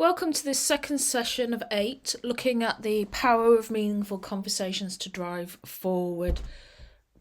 Welcome to this second session of 8, looking at the power of meaningful conversations to drive forward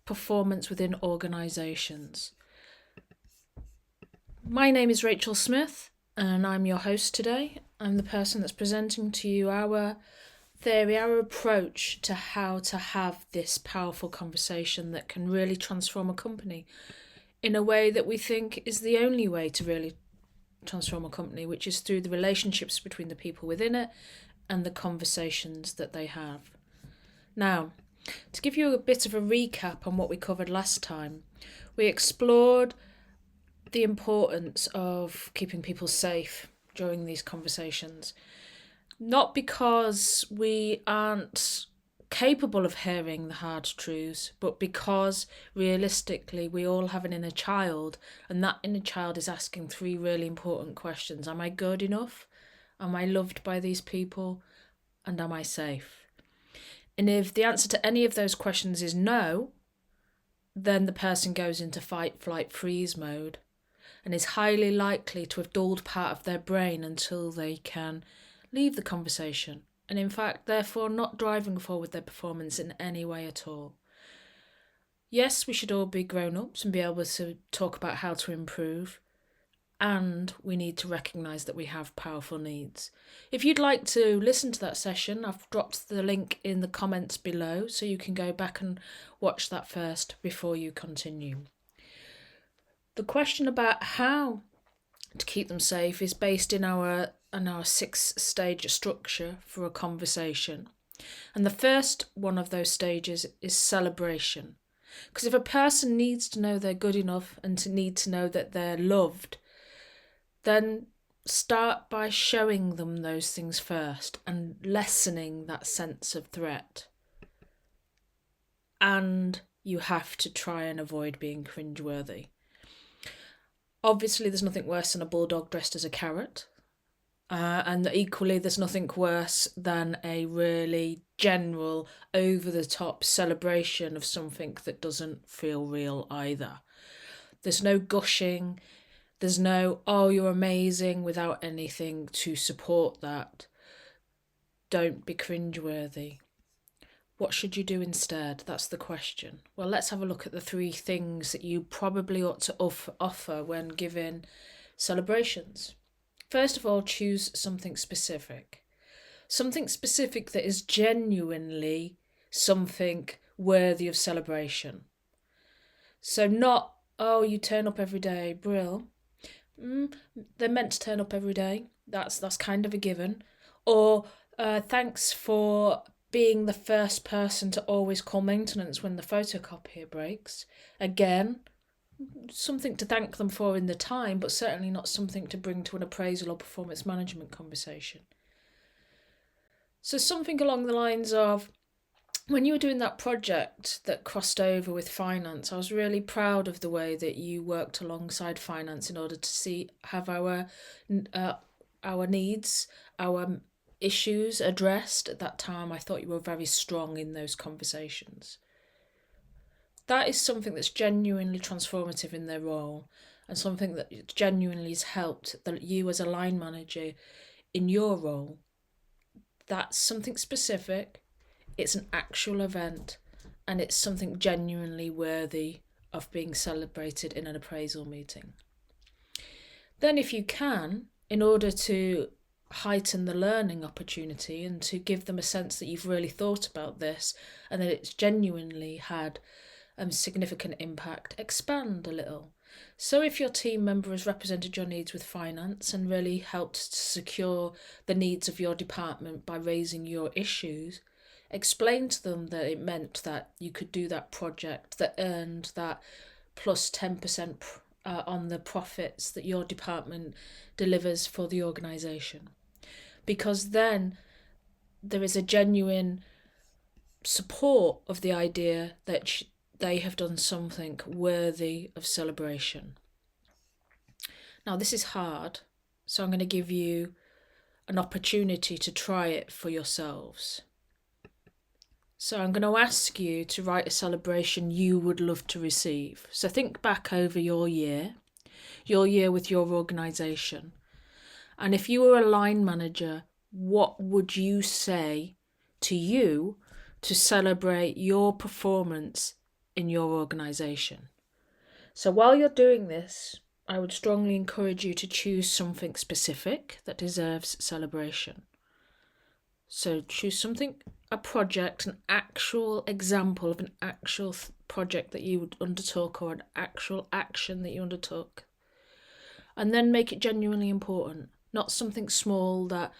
performance within organisations. My name is Rachel Smith and I'm your host today. I'm the person that's presenting to you our theory, our approach to how to have this powerful conversation that can really transform a company in a way that we think is the only way to really transform a company, which is through the relationships between the people within it and the conversations that they have. Now, to give you a bit of a recap on what we covered last time, we explored the importance of keeping people safe during these conversations. Not because we aren't capable of hearing the hard truths, but because realistically we all have an inner child, and that inner child is asking 3 really important questions. Am I good enough? Am I loved by these people? And am I safe? And if the answer to any of those questions is no, then the person goes into fight, flight, freeze mode and is highly likely to have dulled part of their brain until they can leave the conversation, and in fact, therefore not driving forward their performance in any way at all. Yes, we should all be grown-ups and be able to talk about how to improve, and we need to recognise that we have powerful needs. If you'd like to listen to that session, I've dropped the link in the comments below, so you can go back and watch that first before you continue. The question about how to keep them safe is based in our 6-stage structure for a conversation. And the first one of those stages is celebration. Because if a person needs to know they're good enough and to need to know that they're loved, then start by showing them those things first and lessening that sense of threat. And you have to try and avoid being cringeworthy. Obviously, there's nothing worse than a bulldog dressed as a carrot. And equally, there's nothing worse than a really general, over-the-top celebration of something that doesn't feel real either. There's no gushing. There's no, oh, you're amazing, without anything to support that. Don't be cringeworthy. What should you do instead? That's the question. Well, let's have a look at the 3 things that you probably ought to offer when giving celebrations. First of all, choose something specific. Something specific that is genuinely something worthy of celebration. So not, oh, you turn up every day, brill. They're meant to turn up every day. That's kind of a given. Or thanks for being the first person to always call maintenance when the photocopier breaks. Again, something to thank them for in the time, but certainly not something to bring to an appraisal or performance management conversation. So something along the lines of, when you were doing that project that crossed over with finance, I was really proud of the way that you worked alongside finance in order to have our needs, our issues addressed at that time. I thought you were very strong in those conversations. That is something that's genuinely transformative in their role, and something that genuinely has helped that you as a line manager in your role. That's something specific, it's an actual event, and it's something genuinely worthy of being celebrated in an appraisal meeting. Then if you can, in order to heighten the learning opportunity and to give them a sense that you've really thought about this and that it's genuinely had significant impact, expand a little. So if your team member has represented your needs with finance and really helped to secure the needs of your department by raising your issues, explain to them that it meant that you could do that project that earned that plus 10% on the profits that your department delivers for the organisation. Because then there is a genuine support of the idea that they have done something worthy of celebration. Now, this is hard, so I'm going to give you an opportunity to try it for yourselves. So I'm going to ask you to write a celebration you would love to receive. So think back over your year with your organisation, And if you were a line manager, what would you say to you to celebrate your performance in your organisation? So while you're doing this, I would strongly encourage you to choose something specific that deserves celebration. So choose something, a project, an actual example of an actual project that you undertook or an actual action that you undertook. And then make it genuinely important, not something small that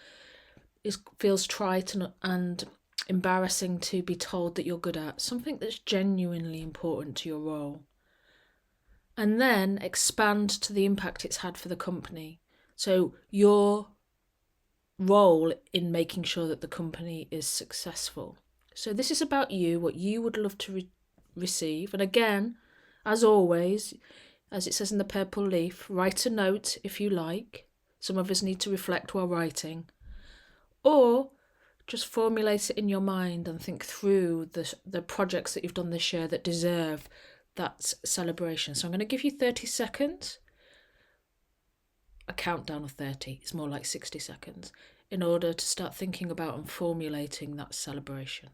feels trite and embarrassing to be told that you're good at. Something that's genuinely important to your role. And then expand to the impact it's had for the company. So your role in making sure that the company is successful. So this is about you, what you would love to receive. And again, as always, as it says in the purple leaf, write a note if you like. Some of us need to reflect while writing. Or just formulate it in your mind and think through the projects that you've done this year that deserve that celebration. So I'm going to give you 30 seconds, a countdown of 30, it's more like 60 seconds, in order to start thinking about and formulating that celebration.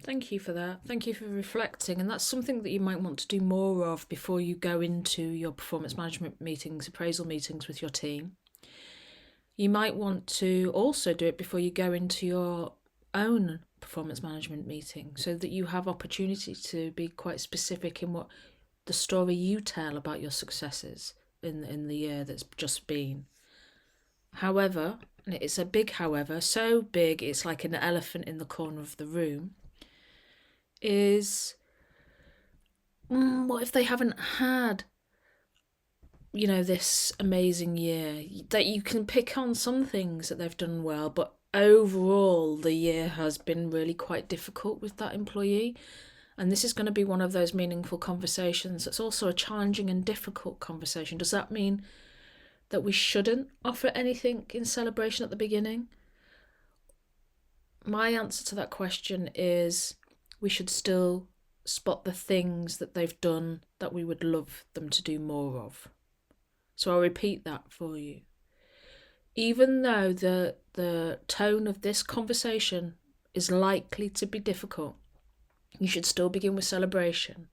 Thank you for that. Thank you for reflecting. And that's something that you might want to do more of before you go into your performance management meetings, appraisal meetings with your team. You might want to also do it before you go into your own performance management meeting so that you have opportunity to be quite specific in what the story you tell about your successes in the year that's just been. However, and it's a big however, so big it's like an elephant in the corner of the room, is what if they haven't had, this amazing year? That you can pick on some things that they've done well, but overall the year has been really quite difficult with that employee. And this is going to be one of those meaningful conversations that's also a challenging and difficult conversation. Does that mean that we shouldn't offer anything in celebration at the beginning? My answer to that question is we should still spot the things that they've done that we would love them to do more of. So I'll repeat that for you. Even though the tone of this conversation is likely to be difficult, you should still begin with celebration,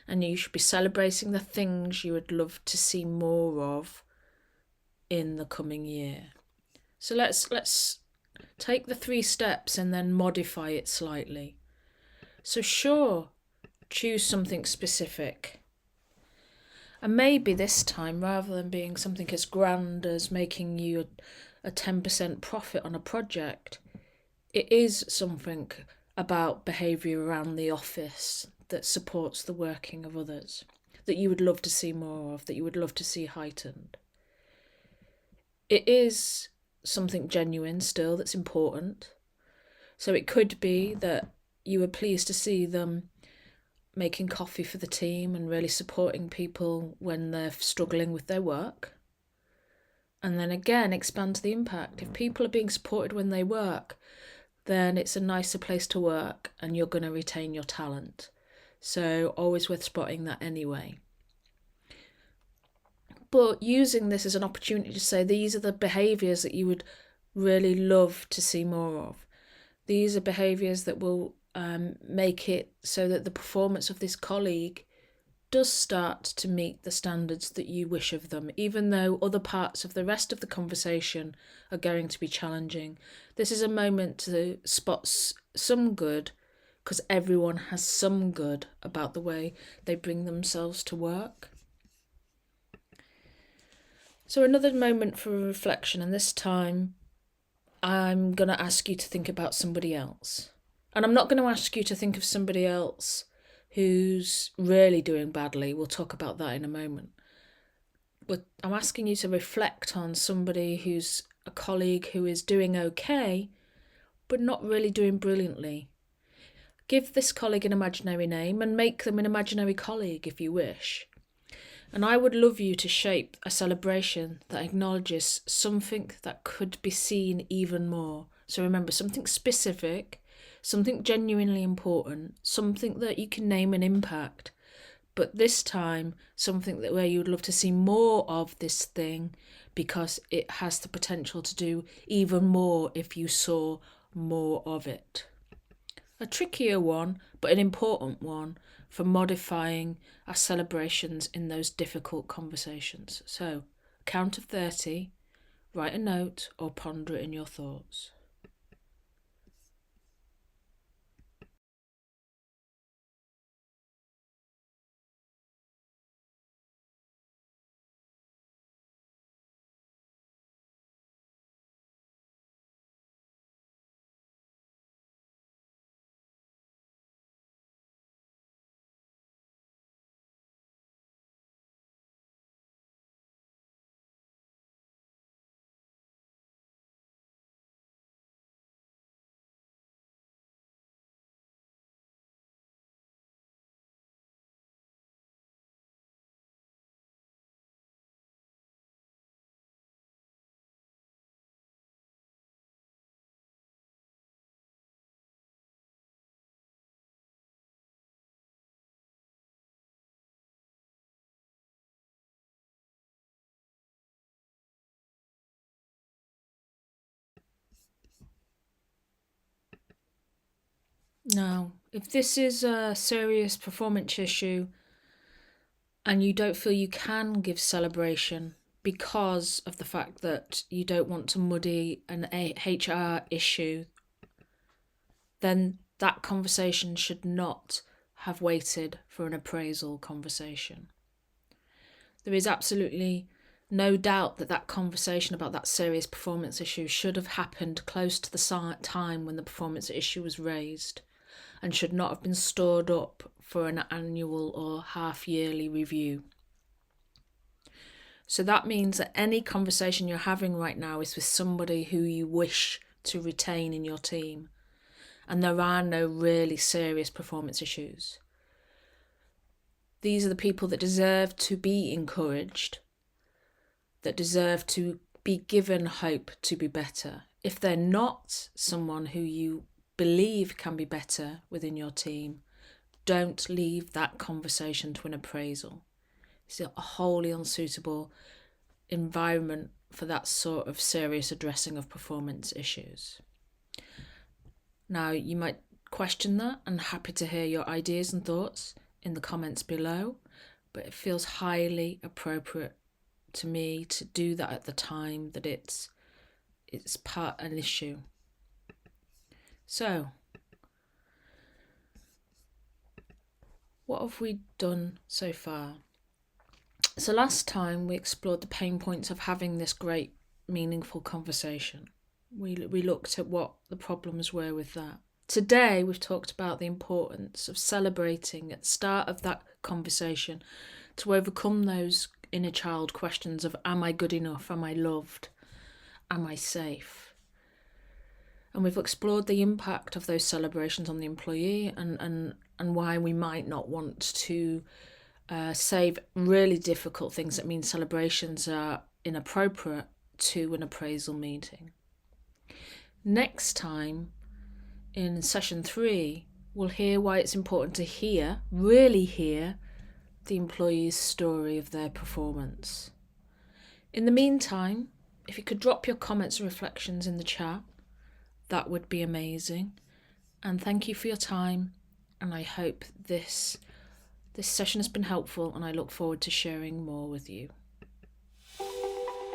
and you should be celebrating the things you would love to see more of in the coming year. So let's take the 3 steps and then modify it slightly. So sure, choose something specific. And maybe this time, rather than being something as grand as making you a 10% profit on a project, it is something about behaviour around the office that supports the working of others, that you would love to see more of, that you would love to see heightened. It is something genuine still that's important. So it could be that you were pleased to see them making coffee for the team and really supporting people when they're struggling with their work. And then again, expand the impact. If people are being supported when they work, then it's a nicer place to work and you're going to retain your talent. So always worth spotting that anyway. But using this as an opportunity to say these are the behaviours that you would really love to see more of. These are behaviours that will make it so that the performance of this colleague does start to meet the standards that you wish of them, even though other parts of the rest of the conversation are going to be challenging. This is a moment to spot some good, because everyone has some good about the way they bring themselves to work. So another moment for reflection, and this time I'm going to ask you to think about somebody else. And I'm not going to ask you to think of somebody else who's really doing badly. We'll talk about that in a moment. But I'm asking you to reflect on somebody who's a colleague who is doing okay, but not really doing brilliantly. Give this colleague an imaginary name and make them an imaginary colleague if you wish. And I would love you to shape a celebration that acknowledges something that could be seen even more. So remember, something specific, something genuinely important, something that you can name an impact. But this time, something that where you would love to see more of this thing, because it has the potential to do even more if you saw more of it. A trickier one, but an important one for modifying our celebrations in those difficult conversations. So, count of 30, write a note or ponder it in your thoughts. Now, if this is a serious performance issue and you don't feel you can give celebration because of the fact that you don't want to muddy an HR issue, then that conversation should not have waited for an appraisal conversation. There is absolutely no doubt that that conversation about that serious performance issue should have happened close to the time when the performance issue was raised, and should not have been stored up for an annual or half-yearly review. So that means that any conversation you're having right now is with somebody who you wish to retain in your team, and there are no really serious performance issues. These are the people that deserve to be encouraged, that deserve to be given hope to be better. If they're not someone who you believe can be better within your team, don't leave that conversation to an appraisal. It's a wholly unsuitable environment for that sort of serious addressing of performance issues. Now, you might question that, and happy to hear your ideas and thoughts in the comments below, but it feels highly appropriate to me to do that at the time that it's part an issue. So, what have we done so far? So last time we explored the pain points of having this great, meaningful conversation. We looked at what the problems were with that. Today we've talked about the importance of celebrating at the start of that conversation to overcome those inner child questions of, am I good enough? Am I loved? Am I safe? And we've explored the impact of those celebrations on the employee, and why we might not want to save really difficult things that mean celebrations are inappropriate to an appraisal meeting. Next time, in session 3, we'll hear why it's important to really hear, the employee's story of their performance. In the meantime, if you could drop your comments and reflections in the chat, that would be amazing. And thank you for your time, and I hope this This session has been helpful and I look forward to sharing more with you.